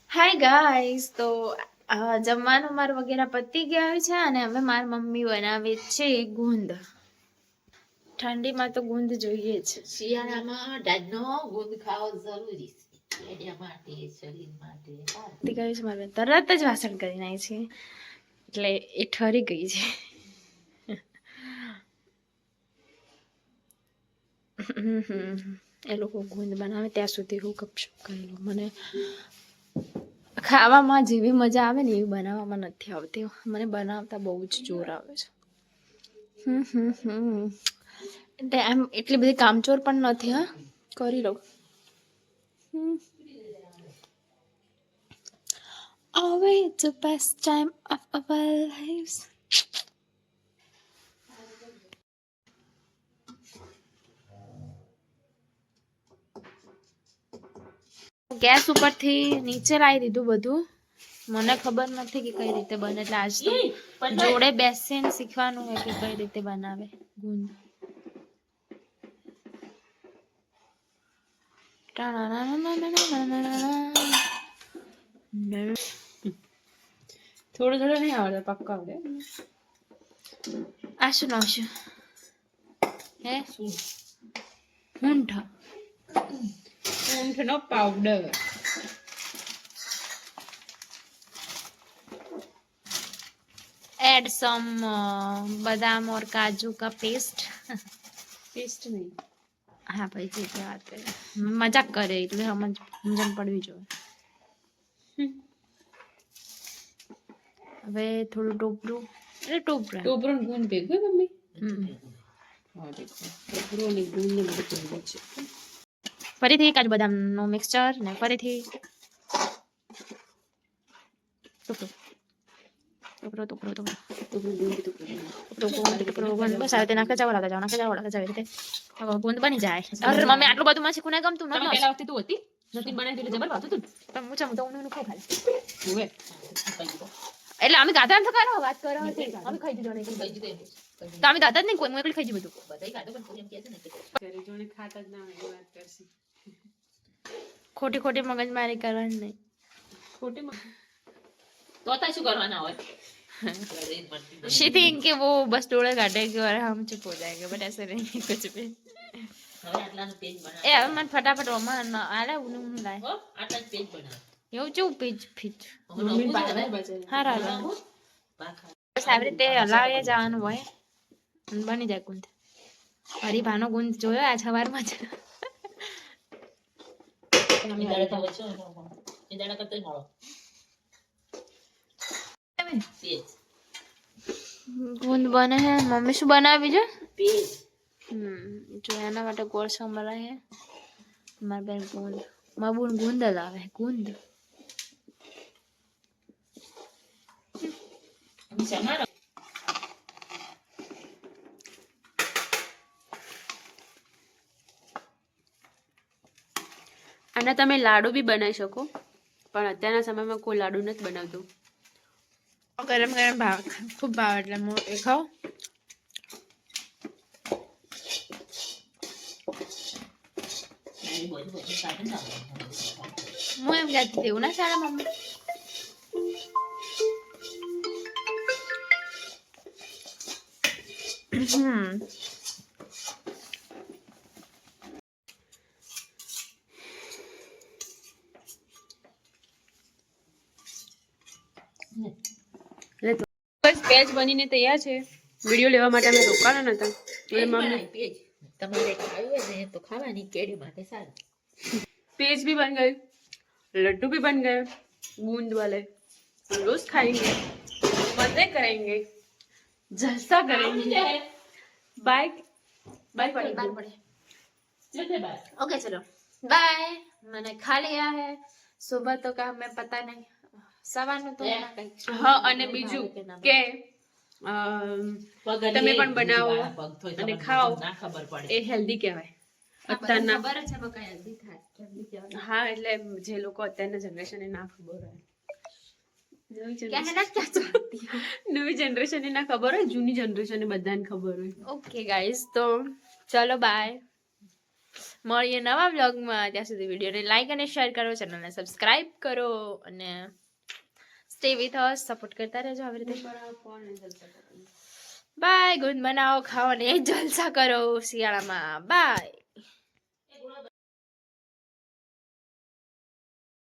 Hi guys, તો જમવાનું મારું વગેરે પતી ગયું છે અને હવે મારી મમ્મી બનાવે છે ગુંદ. ઠંડીમાં તો ગુંદ જોઈએ જ. શિયાળામાં ડાઢનો ગુંદ ખાવો જરૂરી છે એના માટે, શરીર માટે. પતી ગયું છે મારું, તરત જ વાસણ કરી નાખી છે એટલે એ ઠરી ગઈ છે. એ લોકો ગુંદ બનાવે ત્યાં સુધી હું ગપશપ કરી લઉં. મને ખાવામાં જેવી મજા આવે ને એવી બનાવવામાં નથી આવતી. મને બનાવતા બહુ જ જોર આવે છે. એટલે એમ એટલી બધી કામચોર પણ નથી. હા, કરી લઉં. Always the best time of our lives. Gas ઉપરથી નીચે લાવી દીધું બધું. મને ખબર નથી કે કઈ રીતે બને, એટલે આજ તો જોડે બેસીને શીખવાનું હોય કે કઈ રીતે બનાવે ગુંદ. થોડું થોડું નહીં આવડે, પક્કા આવડે. આશું નાશું હે ઊંઠનો પાવડર. एड सम बादाम और काजू का पेस्ट. પેસ્ટ નહીં. હા ભાઈ, જે તે વાત કરે, મજાક કરે એટલે સમજણ પડવી જોઈએ. હવે થોડું ટોપરું, એટલે ટોપરું ગુંદ ભેગું મમ્મી. હા દેખો, ટોપરું અને ગુંદ ને બધું ભેગું છે. ફરીથી કાજુ બદામનો મિક્સચર ને ફરીથી બસ આવે નાખે જાવ લાગે રીતે ગુંદ બની જાય. અરે મમ્મી આટલું બધું માં શીખું ને ગમતું તમે નથી. પહેલા વખતે તું હતી નથી બનાવી એટલે જબર ભાવતું તું. પણ હું તો ઊનું ખાવ ખાલી. હવે એટલે અમે ગાતા એમ તો કરો વાત કરો હતી. અમે ખાઈ દીધો ને તો અમે ગાતા જ નહીં, કોઈ એકલી ખાઈ ગયું બધું. બધાય કાઢો પણ કોઈ એમ કહે છે ને કે ઘરે જોને ખાતા જ ના હોય એ વાત કરશે. ખોટી ખોટી મગજમારી કરવાની નહીં. ખોટી તો તા શું કરવાના હોય. She think कि वो बस डोले काटेगी और हम चुप हो जाएंगे, बट ऐसे नहीं कुछ भी. હવે આટલાનું પેજ બનાવ. એ હવે મને ફટાફટ ઓમાં આલે ઊનું લાય. હો આટલા જ પેજ બનાવ. એવું ચેવું પેજ ફીટ. મમ્મી પાડે બચે. હારા બસ આવી રીતે હલાવીએ જવાનું હોય અને બની જાય ગુંદ. હરીભાનો ગુંદ જોયો આ સવારમાં જ. ગુંદ બને હે. મમ્મી શું બનાવી છે? જો એના માટે ગોળ સંભળાય હે. મારી બેન ગુંદ, મારી બોન ગુંદ લાવે ગુંદ. અને તમે લાડુ બી બનાવી શકો, પણ અત્યારના સમયમાં કોઈ લાડુ નથી બનાવતું. ગરમ ગરમ ભાવ ખૂબ ભાવ એટલે હું એ ખાઉં. હું એમ કહેતી હતી એવું ના ચાલે મમ્મી. બસ પેજ બનીને તૈયાર છે. વિડિયો લેવા માટે અમે રોકાણા નતા. એટલે મમ્મી પેજ તમારે ખાવું હોય ને તો ખાવાની કેડી માટે સારું. पेज भी बन गए, लड्डू भी बन गए बूंद वाले. हम रोज खाएंगे, मजे करेंगे, जलसा करेंगे. Bye bye bye. ओके चलो बाय. मैंने खा लिया है. सुबह तो का हमें पता नहीं, સવારનું તો ના કઈ. હા, અને બીજું કે તમે પણ બનાવો અને ખાઓ, ના ખબર પડે એ હેલ્ધી કહેવાય. અત્યારના ખબર છે બકા હેલ્ધી થાય. હેલ્ધી કહેવાય. હા, એટલે જે લોકો અત્યારના જનરેશનને ના ખબર હોય, નવી જનરેશનને ના ખબર હોય, જૂની જનરેશનને બધાને ખબર હોય. ઓકે ગાઈઝ, તો ચલો બાય. મળીએ નવા બ્લોગમાં. ત્યાં સુધી વિડીયોને લાઈક અને શેર કરો, ચેનલને સબસ્ક્રાઇબ કરો અને સ્ટે વિથ અસ, સપોર્ટ કરતા રહેજો આવી રીતે. બાય. ગુડ બનાવો, ખાઓ અને જલસા કરો શિયાળામાં. બાય.